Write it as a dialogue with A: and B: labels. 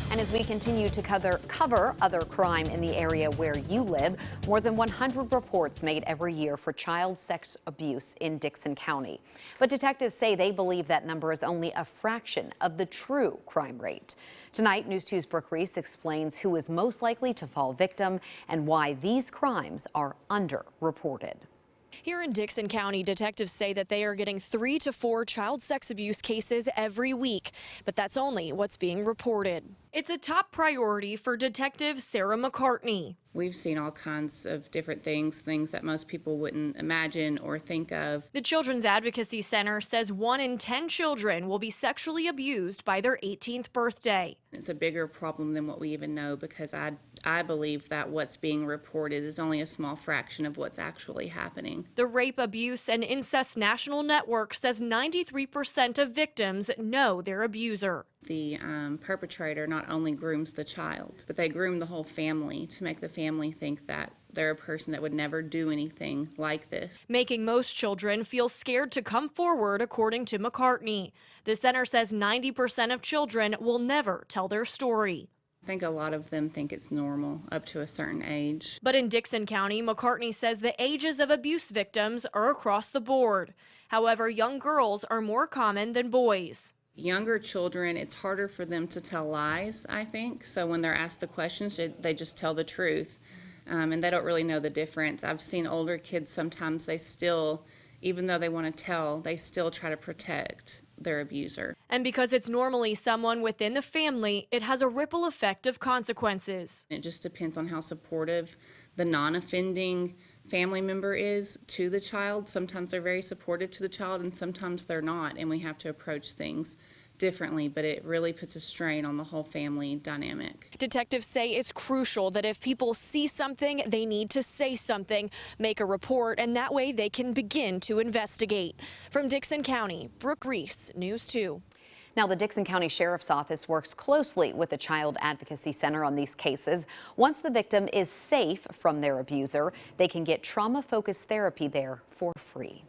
A: And as we continue to cover other crime in the area where you live, more than 100 reports made every year for child sex abuse in Dickson County. But detectives say they believe that number is only a fraction of the true crime rate. Tonight, News 2's Brooke Reese explains who is most likely to fall victim and why these crimes are underreported.
B: Here in Dickson County, detectives say that they are getting 3 to 4 child sex abuse cases every week, but that's only what's being reported. It's a top priority for Detective Sarah McCartney.
C: We've seen all kinds of different things that most people wouldn't imagine or think of.
B: The Children's Advocacy Center says 1 in 10 children will be sexually abused by their 18th birthday.
C: It's a bigger problem than what we even know, because I believe that what's being reported is only a small fraction of what's actually happening.
B: The Rape, Abuse, and Incest National Network says 93% of victims know their abuser.
C: The perpetrator not only grooms the child, but they groom the whole family to make the family think that they're a person that would never do anything like this.
B: Making most children feel scared to come forward, according to McCartney. The center says 90% of children will never tell their story.
C: I think a lot of them think it's normal up to a certain age.
B: But in Dickson County, McCartney says the ages of abuse victims are across the board. However, young girls are more common than boys.
C: Younger children, it's harder for them to tell lies, I think. So when they're asked the questions, they just tell the truth. And they don't really know the difference. I've seen older kids, sometimes they still, even though they want to tell, they still try to protect their abuser.
B: And because it's normally someone within the family, it has a ripple effect of consequences.
C: It just depends on how supportive the non-offending family member is to the child. Sometimes they're very supportive to the child and sometimes they're not, and we have to approach things differently, but it really puts a strain on the whole family dynamic.
B: Detectives say it's crucial that if people see something, they need to say something, make a report, and that way they can begin to investigate. From Dickson County, Brooke Reese, News 2.
A: Now, the Dickson County Sheriff's Office works closely with the Child Advocacy Center on these cases. Once the victim is safe from their abuser, they can get trauma-focused therapy there for free.